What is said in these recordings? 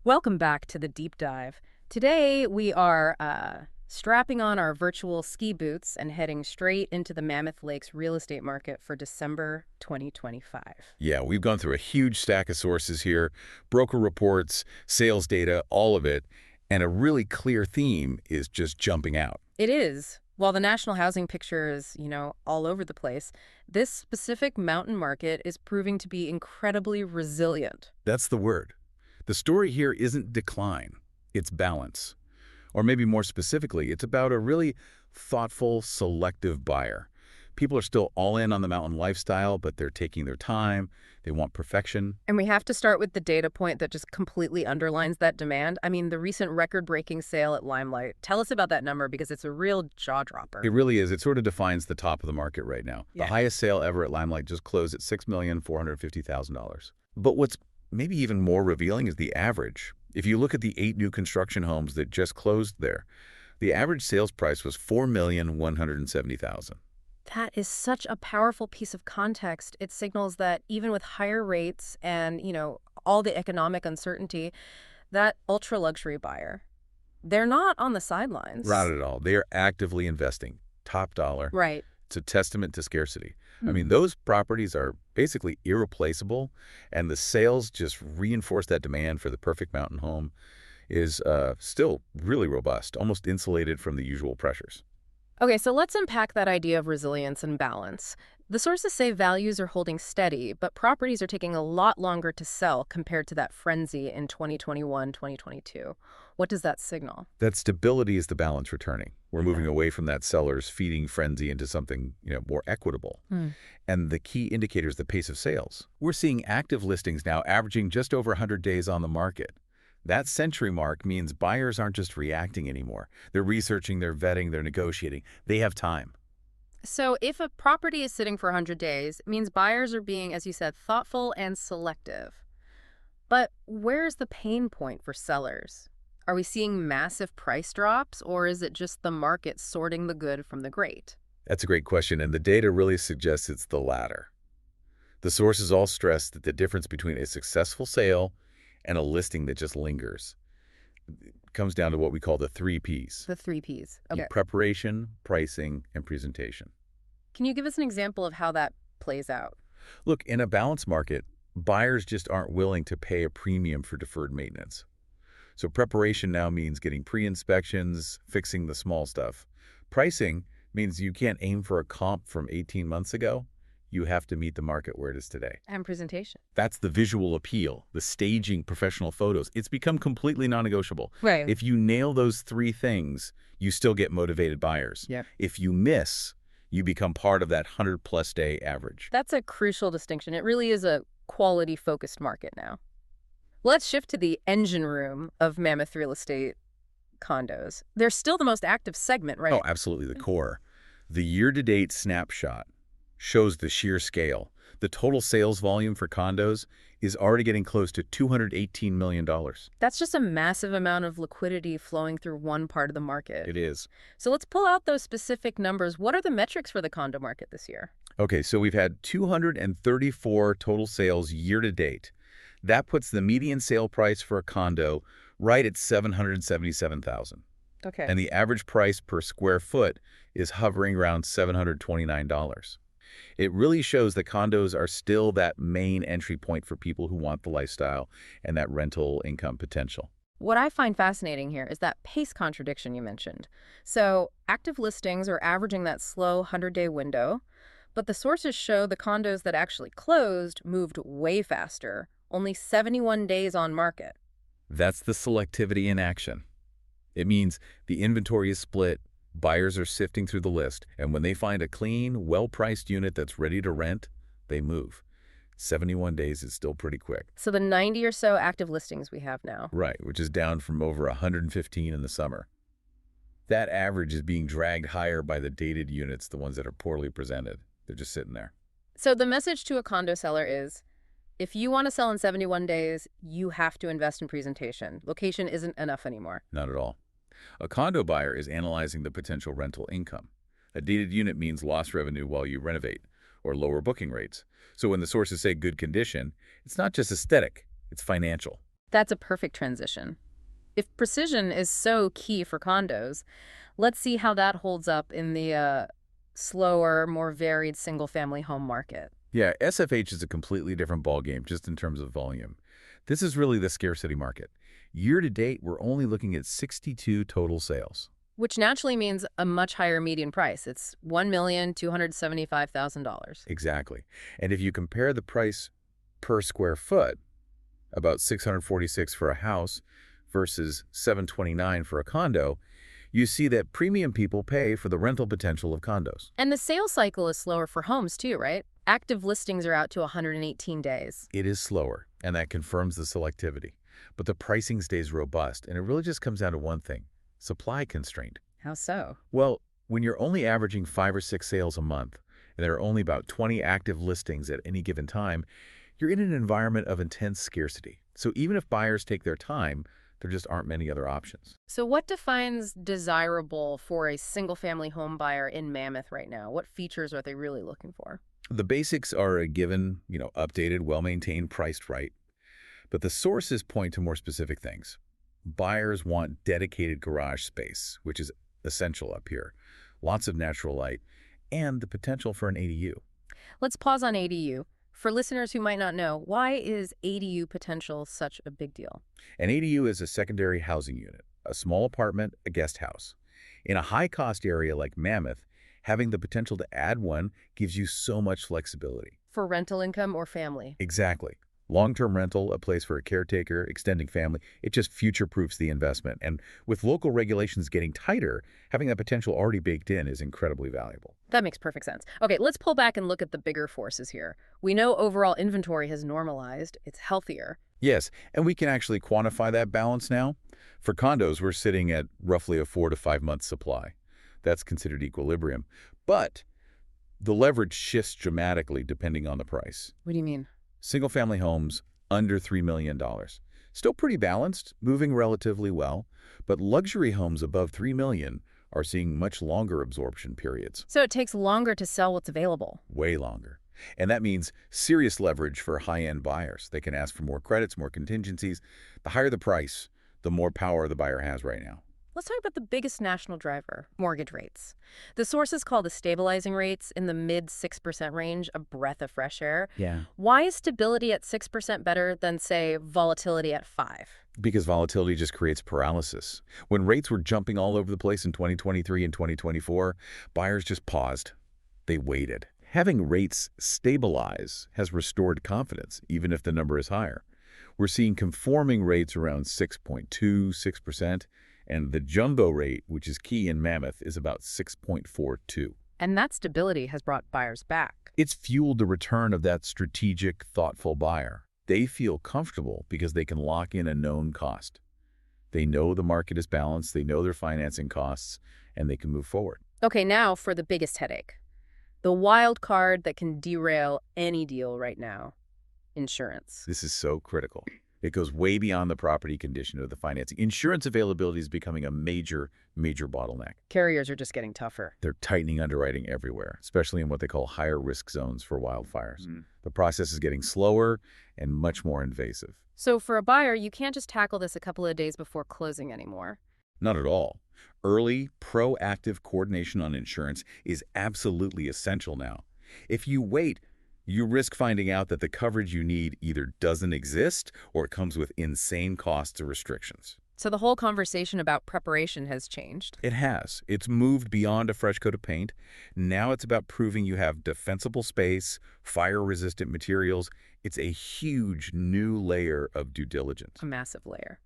Welcome back to the deep dive. Today we are strapping on our virtual ski boots and heading straight into the Mammoth Lakes real estate market for December 2025. Yeah, we've gone through a huge stack of sources here, broker reports, sales data, all of it, and a really clear theme is just jumping out. It is. While the national housing picture is, all over the place, this specific mountain market is proving to be incredibly resilient. That's the word. The story here isn't decline, it's balance. Or maybe more specifically, it's about a really thoughtful, selective buyer. People are still all in on the mountain lifestyle, but they're taking their time. They want perfection. And we have to start with the data point that just completely underlines that demand. I mean, the recent record-breaking sale at Limelight. Tell us about that number because it's a real jaw-dropper. It really is. It sort of defines the top of the market right now. Yeah. The highest sale ever at Limelight just closed at $6,450,000. But what's maybe even more revealing is the average. If you look at the 8 new construction homes that just closed there, the average sales price was $4,170,000. That is such a powerful piece of context. It signals that even with higher rates and, all the economic uncertainty, that ultra-luxury buyer, they're not on the sidelines. Not at all. They are actively investing, top dollar. Right. It's a testament to scarcity. I mean, those properties are basically irreplaceable, and the sales just reinforce that demand for the perfect mountain home is still really robust, almost insulated from the usual pressures. Okay, so let's unpack that idea of resilience and balance. The sources say values are holding steady, but properties are taking a lot longer to sell compared to that frenzy in 2021, 2022. What does that signal? That stability is the balance returning. We're moving away from that seller's feeding frenzy into something, more equitable. And the key indicator is the pace of sales. We're seeing active listings now averaging just over 100 days on the market. That century mark means buyers aren't just reacting anymore. They're researching, they're vetting, they're negotiating. They have time. So if a property is sitting for 100 days, it means buyers are being, as you said, thoughtful and selective. But where's the pain point for sellers? Are we seeing massive price drops, or is it just the market sorting the good from the great? That's a great question, and the data really suggests it's the latter. The sources all stress that the difference between a successful sale and a listing that just lingers comes down to what we call the 3 Ps. The 3 Ps. Okay. Preparation, pricing, and presentation. Can you give us an example of how that plays out? Look, in a balanced market, buyers just aren't willing to pay a premium for deferred maintenance. So preparation now means getting pre-inspections, fixing the small stuff. Pricing means you can't aim for a comp from 18 months ago. You have to meet the market where it is today. And presentation. That's the visual appeal, the staging, professional photos. It's become completely non-negotiable. Right. If you nail those 3 things, you still get motivated buyers. Yeah. If you miss, you become part of that 100-plus day average. That's a crucial distinction. It really is a quality-focused market now. Let's shift to the engine room of Mammoth real estate condos. They're still the most active segment, right? Oh, absolutely, the core. The year-to-date snapshot shows the sheer scale. The total sales volume for condos is already getting close to $218 million. That's just a massive amount of liquidity flowing through one part of the market. It is. So let's pull out those specific numbers. What are the metrics for the condo market this year? Okay, so we've had 234 total sales year to date. That puts the median sale price for a condo right at $777,000. Okay. And the average price per square foot is hovering around $729. It really shows that condos are still that main entry point for people who want the lifestyle and that rental income potential. What I find fascinating here is that pace contradiction you mentioned. So active listings are averaging that slow 100-day window, but the sources show the condos that actually closed moved way faster, only 71 days on market. That's the selectivity in action. It means the inventory is split, buyers are sifting through the list, and when they find a clean, well-priced unit that's ready to rent, they move. 71 days is still pretty quick. So the 90 or so active listings we have now. Right, which is down from over 115 in the summer. That average is being dragged higher by the dated units, the ones that are poorly presented. They're just sitting there. So the message to a condo seller is, if you want to sell in 71 days, you have to invest in presentation. Location isn't enough anymore. Not at all. A condo buyer is analyzing the potential rental income. A dated unit means lost revenue while you renovate, or lower booking rates. So when the sources say good condition, it's not just aesthetic, it's financial. That's a perfect transition. If precision is so key for condos, let's see how that holds up in the slower, more varied single-family home market. Yeah, SFH is a completely different ballgame just in terms of volume. This is really the scarcity market. Year to date, we're only looking at 62 total sales. Which naturally means a much higher median price. It's $1,275,000. Exactly. And if you compare the price per square foot, about 646 for a house versus 729 for a condo, you see that premium people pay for the rental potential of condos. And the sales cycle is slower for homes too, right? Active listings are out to 118 days. It is slower, and that confirms the selectivity. But the pricing stays robust, and it really just comes down to one thing: supply constraint. How so? Well, when you're only averaging 5 or 6 sales a month, and there are only about 20 active listings at any given time, you're in an environment of intense scarcity. So even if buyers take their time, there just aren't many other options. So what defines desirable for a single-family home buyer in Mammoth right now? What features are they really looking for? The basics are a given, updated, well-maintained, priced right. But the sources point to more specific things. Buyers want dedicated garage space, which is essential up here, lots of natural light, and the potential for an ADU. Let's pause on ADU. For listeners who might not know, why is ADU potential such a big deal? An ADU is a secondary housing unit, a small apartment, a guest house. In a high-cost area like Mammoth, having the potential to add one gives you so much flexibility. For rental income or family? Exactly. Long-term rental, a place for a caretaker, extending family, it just future-proofs the investment. And with local regulations getting tighter, having that potential already baked in is incredibly valuable. That makes perfect sense. Okay, let's pull back and look at the bigger forces here. We know overall inventory has normalized. It's healthier. Yes, and we can actually quantify that balance now. For condos, we're sitting at roughly a 4 to 5 month supply. That's considered equilibrium. But the leverage shifts dramatically depending on the price. What do you mean? Single-family homes under $3 million. Still pretty balanced, moving relatively well, but luxury homes above $3 million are seeing much longer absorption periods. So it takes longer to sell what's available. Way longer. And that means serious leverage for high-end buyers. They can ask for more credits, more contingencies. The higher the price, the more power the buyer has right now. Let's talk about the biggest national driver, mortgage rates. The sources call the stabilizing rates in the mid-6% range a breath of fresh air. Yeah. Why is stability at 6% better than, say, volatility at 5%? Because volatility just creates paralysis. When rates were jumping all over the place in 2023 and 2024, buyers just paused. They waited. Having rates stabilize has restored confidence, even if the number is higher. We're seeing conforming rates around 6.2%, 6%. And the jumbo rate, which is key in Mammoth, is about 6.42. And that stability has brought buyers back. It's fueled the return of that strategic, thoughtful buyer. They feel comfortable because they can lock in a known cost. They know the market is balanced, they know their financing costs, and they can move forward. Okay, now for the biggest headache. The wild card that can derail any deal right now. Insurance. This is so critical. It goes way beyond the property condition of the financing. Insurance availability is becoming a major bottleneck. Carriers are just getting tougher. They're tightening underwriting everywhere, especially in what they call higher risk zones for wildfires. The process is getting slower and much more invasive. So for a buyer, you can't just tackle this a couple of days before closing anymore. Not at all. Early, proactive coordination on insurance is absolutely essential now. If you wait, you risk finding out that the coverage you need either doesn't exist or it comes with insane costs or restrictions. So the whole conversation about preparation has changed. It has. It's moved beyond a fresh coat of paint. Now it's about proving you have defensible space, fire-resistant materials. It's a huge new layer of due diligence. A massive layer.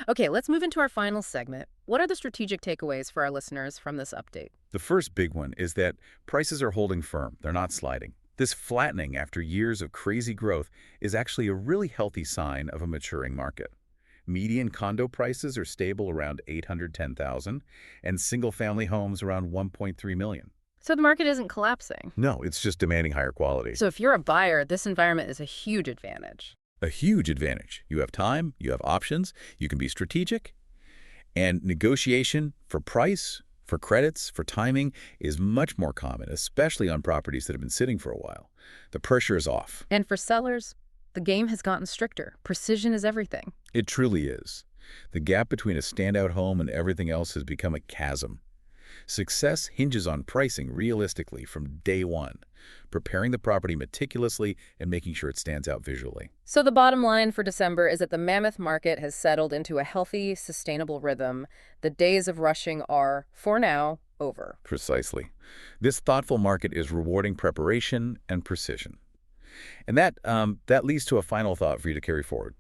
Okay, let's move into our final segment. What are the strategic takeaways for our listeners from this update? The first big one is that prices are holding firm. They're not sliding. This flattening after years of crazy growth is actually a really healthy sign of a maturing market. Median condo prices are stable around $810,000 and single-family homes around $1.3 million. So the market isn't collapsing. No, it's just demanding higher quality. So if you're a buyer, this environment is a huge advantage. A huge advantage. You have time, you have options, you can be strategic, and negotiation for price, for credits, for timing is much more common, especially on properties that have been sitting for a while. The pressure is off. And for sellers, the game has gotten stricter. Precision is everything. It truly is. The gap between a standout home and everything else has become a chasm. Success hinges on pricing realistically from day one, preparing the property meticulously and making sure it stands out visually. So the bottom line for December is that the Mammoth market has settled into a healthy, sustainable rhythm. The days of rushing are, for now, over. Precisely. This thoughtful market is rewarding preparation and precision. And that leads to a final thought for you to carry forward.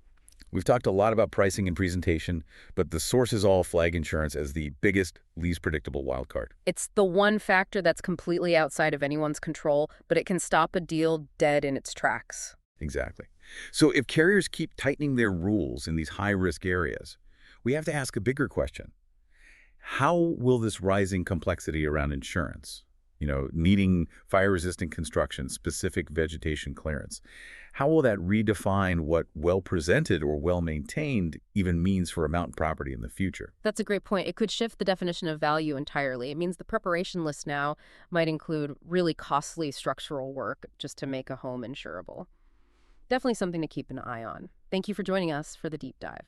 We've talked a lot about pricing and presentation, but the sources all flag insurance as the biggest, least predictable wild card. It's the one factor that's completely outside of anyone's control, but it can stop a deal dead in its tracks. Exactly. So if carriers keep tightening their rules in these high-risk areas, we have to ask a bigger question. How will this rising complexity around insurance, needing fire-resistant construction, specific vegetation clearance, how will that redefine what well-presented or well-maintained even means for a mountain property in the future? That's a great point. It could shift the definition of value entirely. It means the preparation list now might include really costly structural work just to make a home insurable. Definitely something to keep an eye on. Thank you for joining us for the deep dive.